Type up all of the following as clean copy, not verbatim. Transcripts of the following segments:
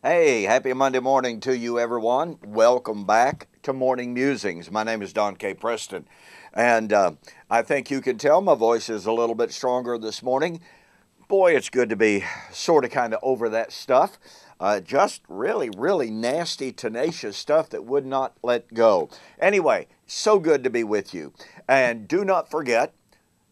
Hey, happy Monday morning to you, everyone. Welcome back to Morning Musings. My name is Don K. Preston, and I think you can tell my voice is a little bit stronger this morning. Boy, it's good to be sort of kind of over that stuff. Just really nasty, tenacious stuff that would not let go. Anyway, so good to be with you. And do not forget,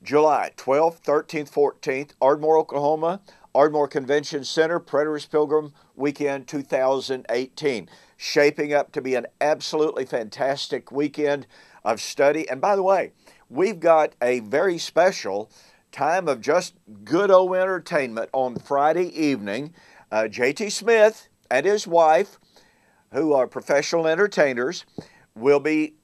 July 12th, 13th, 14th, Ardmore, Oklahoma, Ardmore Convention Center, Preterist Pilgrim Weekend 2018. Shaping up to be an absolutely fantastic weekend of study. And by the way, we've got a very special time of just good old entertainment on Friday evening. J.T. Smith and his wife, who are professional entertainers, will be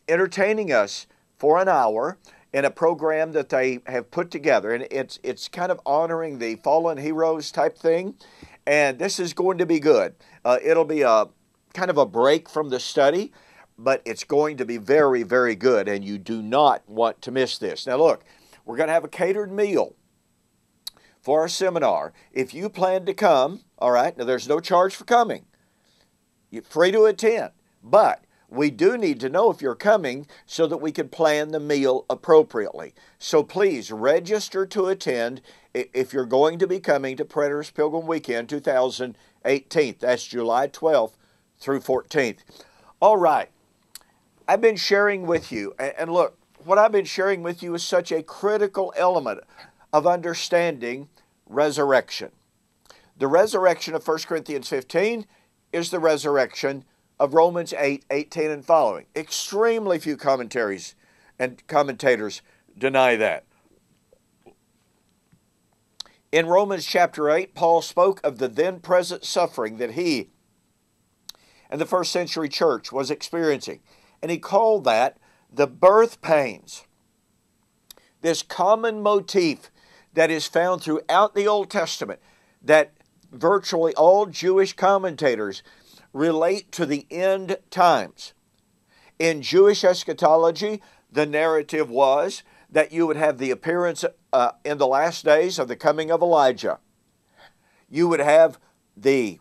entertaining us for an hour in a program that they have put together, and it's kind of honoring the fallen heroes type thing, and this is going to be good. It'll be a kind of a break from the study, but it's going to be very good, and you do not want to miss this. Now look, we're going to have a catered meal for our seminar. If you plan to come, all right, now there's no charge for coming. You're free to attend, but we do need to know if you're coming so that we can plan the meal appropriately. So please register to attend if you're going to be coming to Preterist Pilgrim Weekend 2018. That's July 12th through 14th. All right. I've been sharing with you, and look, what I've been sharing with you is such a critical element of understanding resurrection. The resurrection of 1 Corinthians 15 is the resurrection of Romans 8:18 and following. Extremely few commentaries and commentators deny that. In Romans chapter 8, Paul spoke of the then present suffering that he and the first century church was experiencing. And he called that the birth pains. This common motif that is found throughout the Old Testament that virtually all Jewish commentators relate to the end times. In Jewish eschatology, the narrative was that you would have the appearance in the last days of the coming of Elijah. You would have the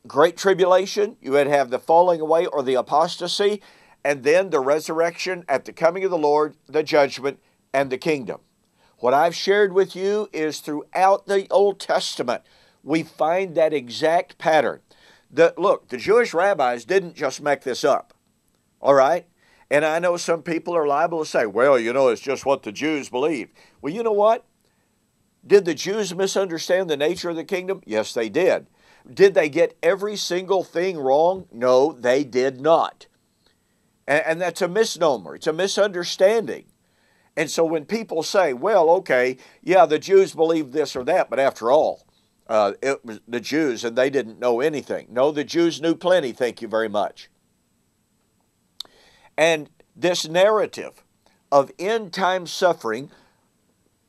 Great Tribulation, you would have the falling away or the apostasy, and then the resurrection at the coming of the Lord, the judgment, and the kingdom. What I've shared with you is throughout the Old Testament, we find that exact pattern. Look, the Jewish rabbis didn't just make this up, all right? And I know some people are liable to say, well, it's just what the Jews believe. Well, you know what? Did the Jews misunderstand the nature of the kingdom? Yes, they did. Did they get every single thing wrong? No, they did not. And that's a misnomer. It's a misunderstanding. And so when people say, well, okay, yeah, the Jews believe this or that, but after all, it was the Jews and they didn't know anything. No, the Jews knew plenty, thank you very much. And this narrative of end-time suffering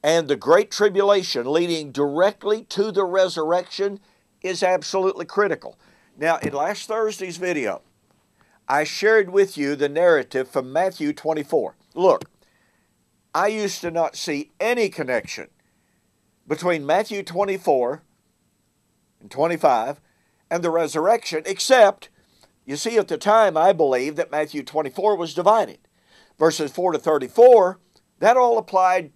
and the Great Tribulation leading directly to the resurrection is absolutely critical. Now, in last Thursday's video, I shared with you the narrative from Matthew 24. Look, I used to not see any connection between Matthew 24 and 25 and the resurrection, except, you see, at the time I believed that Matthew 24 was divided. Verses 4 to 34, that all applied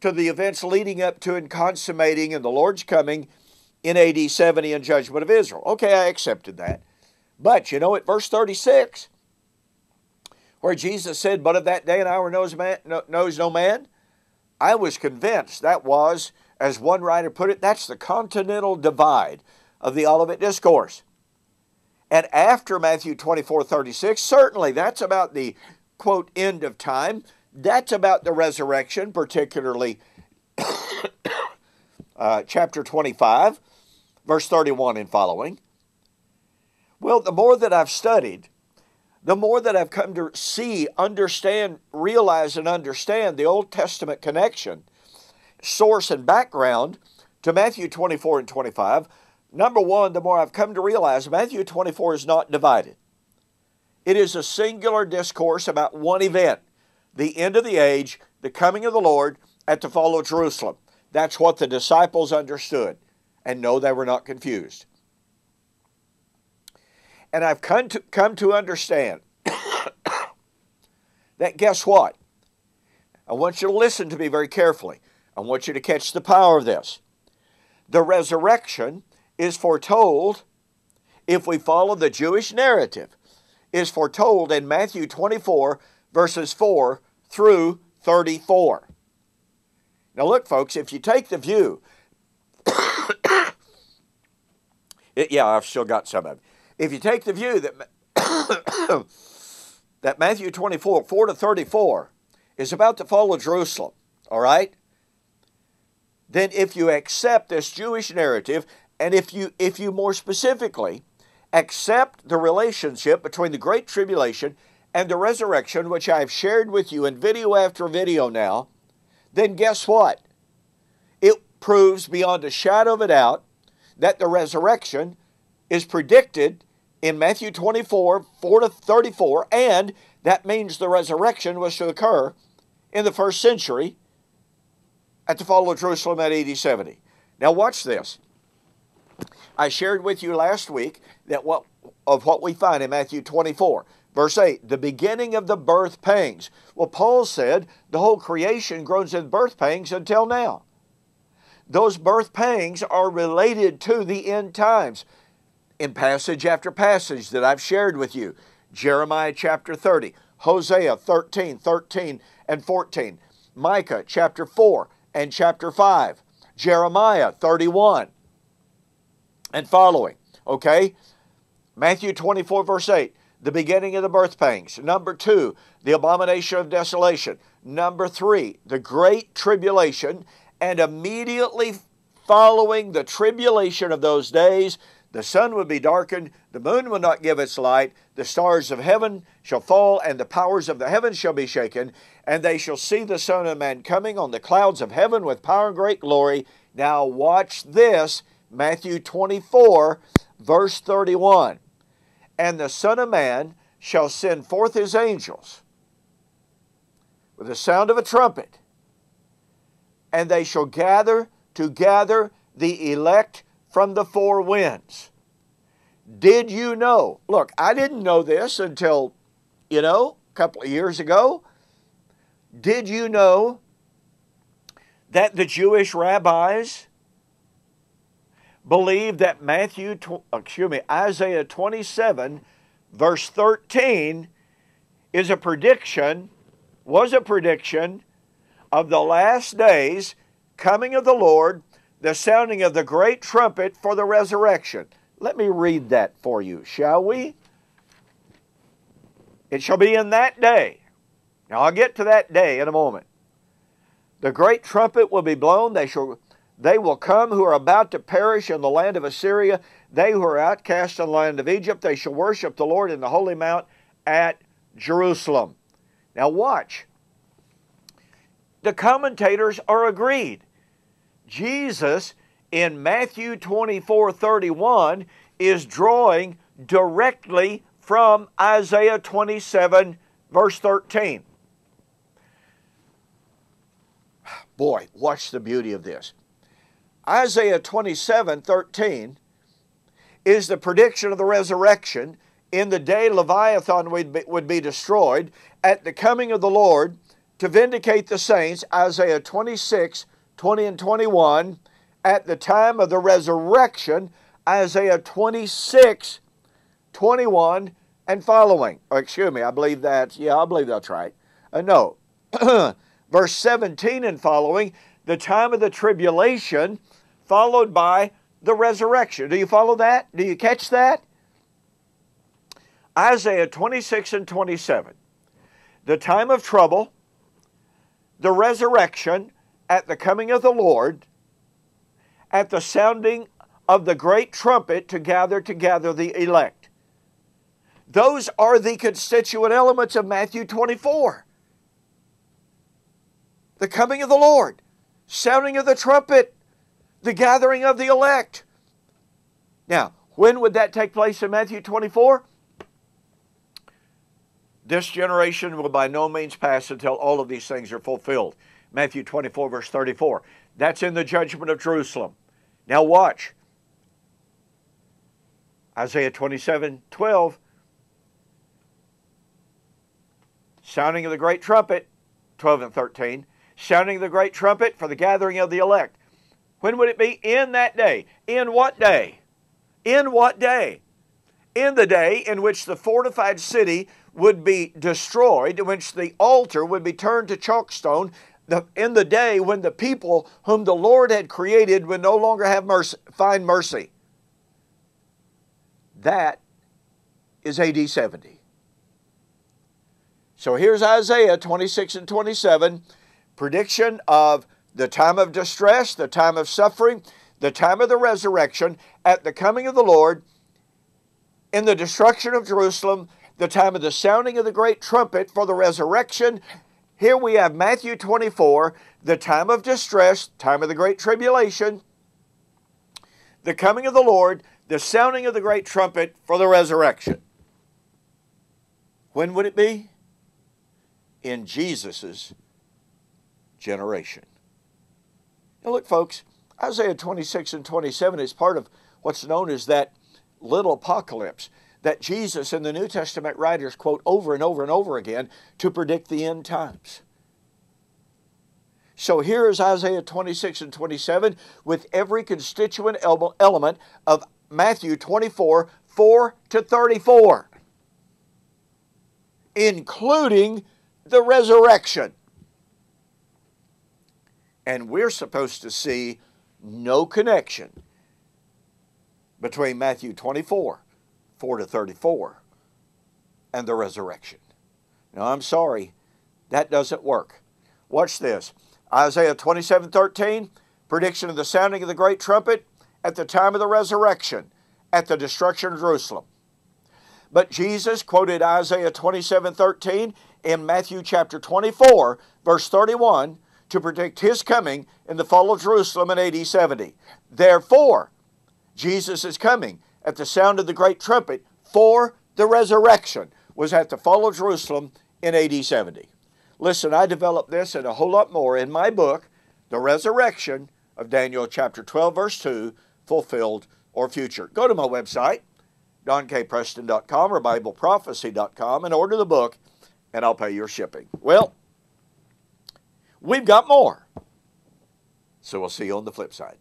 to the events leading up to and consummating in the Lord's coming in AD 70 and judgment of Israel. Okay, I accepted that. But, at verse 36, where Jesus said, but of that day and hour knows no man, I was convinced that was, as one writer put it, that's the continental divide of the Olivet Discourse. And after Matthew 24:36, certainly that's about the, quote, end of time. That's about the resurrection, particularly chapter 25, verse 31 and following. Well, the more that I've studied, the more that I've come to see, understand, realize, and understand the Old Testament connection, source, and background to Matthew 24 and 25, number one, the more I've come to realize Matthew 24 is not divided. It is a singular discourse about one event, the end of the age, the coming of the Lord at the fall of Jerusalem. That's what the disciples understood. And no, they were not confused. And I've come to understand that, guess what? I want you to listen to me very carefully. I want you to catch the power of this. The resurrection is foretold, if we follow the Jewish narrative, is foretold in Matthew 24, verses 4 through 34. Now look, folks, if you take the view, yeah, I've still got some of it. If you take the view that, that Matthew 24, 4 to 34 is about to follow Jerusalem, all right? Then if you accept this Jewish narrative, and if you more specifically accept the relationship between the Great Tribulation and the resurrection, which I've shared with you in video after video now, then guess what? It proves beyond a shadow of a doubt that the resurrection is predicted in Matthew 24, 4 to 34, and that means the resurrection was to occur in the first century at the fall of Jerusalem at AD 70. Now watch this. I shared with you last week that what we find in Matthew 24, verse 8, the beginning of the birth pangs. Well, Paul said the whole creation groans in birth pangs until now. Those birth pangs are related to the end times in passage after passage that I've shared with you. Jeremiah chapter 30, Hosea 13, 13 and 14, Micah chapter 4 and chapter 5, Jeremiah 31 and following, okay? Matthew 24, verse 8, the beginning of the birth pangs. Number 2, the abomination of desolation. Number 3, the great tribulation. And immediately following the tribulation of those days, the sun would be darkened, the moon will not give its light, the stars of heaven shall fall, and the powers of the heavens shall be shaken, and they shall see the Son of Man coming on the clouds of heaven with power and great glory. Now watch this, Matthew 24, verse 31. And the Son of Man shall send forth his angels with the sound of a trumpet, and they shall gather together the elect from the four winds. Did you know? Look, I didn't know this until, a couple of years ago. Did you know that the Jewish rabbis believe that Isaiah 27, verse 13 was a prediction of the last days, coming of the Lord, the sounding of the great trumpet for the resurrection. Let me read that for you, shall we? It shall be in that day. Now I'll get to that day in a moment. The great trumpet will be blown. They will come who are about to perish in the land of Assyria. They who are outcast in the land of Egypt, they shall worship the Lord in the holy mount at Jerusalem. Now watch. The commentators are agreed. Jesus in Matthew 24:31 is drawing directly from Isaiah 27, verse 13. Boy, watch the beauty of this. Isaiah 27:13 is the prediction of the resurrection in the day Leviathan would be destroyed, at the coming of the Lord to vindicate the saints, Isaiah 26, 20 and 21, at the time of the resurrection, Isaiah 26, 21 and following. I believe that's right. No. Verse 17 and following, the time of the tribulation, followed by the resurrection. Do you follow that? Do you catch that? Isaiah 26 and 27. The time of trouble, the resurrection, at the coming of the Lord, at the sounding of the great trumpet to gather together the elect. Those are the constituent elements of Matthew 24. The coming of the Lord, sounding of the trumpet, the gathering of the elect. Now, when would that take place in Matthew 24? This generation will by no means pass until all of these things are fulfilled. Matthew 24, verse 34. That's in the judgment of Jerusalem. Now watch. Isaiah 27:12, sounding of the great trumpet, 12 and 13, sounding of the great trumpet for the gathering of the elect. When would it be? In that day. In what day? In what day? In the day in which the fortified city would be destroyed, in which the altar would be turned to chalkstone, in the day when the people whom the Lord had created would no longer have mercy, find mercy. That is AD 70. So here's Isaiah 26 and 27, prediction of the time of distress, the time of suffering, the time of the resurrection, at the coming of the Lord, in the destruction of Jerusalem, the time of the sounding of the great trumpet for the resurrection. Here we have Matthew 24, the time of distress, time of the great tribulation, the coming of the Lord, the sounding of the great trumpet for the resurrection. When would it be? In Jesus' generation. Now look, folks, Isaiah 26 and 27 is part of what's known as that little apocalypse that Jesus and the New Testament writers quote over and over and over again to predict the end times. So here is Isaiah 26 and 27 with every constituent element of Matthew 24, 4 to 34, including the resurrection. And we're supposed to see no connection between Matthew 24, 4 to 34, and the resurrection. Now, I'm sorry, that doesn't work. Watch this. Isaiah 27:13, prediction of the sounding of the great trumpet at the time of the resurrection, at the destruction of Jerusalem. But Jesus quoted Isaiah 27:13 in Matthew chapter 24, verse 31, to predict his coming in the fall of Jerusalem in AD 70. Therefore, Jesus is coming at the sound of the great trumpet for the resurrection was at the fall of Jerusalem in AD 70. Listen, I developed this and a whole lot more in my book, The Resurrection of Daniel chapter 12, verse 2, Fulfilled or Future. Go to my website, donkpreston.com or BibleProphecy.com, and order the book, and I'll pay your shipping. Well, we've got more. So we'll see you on the flip side.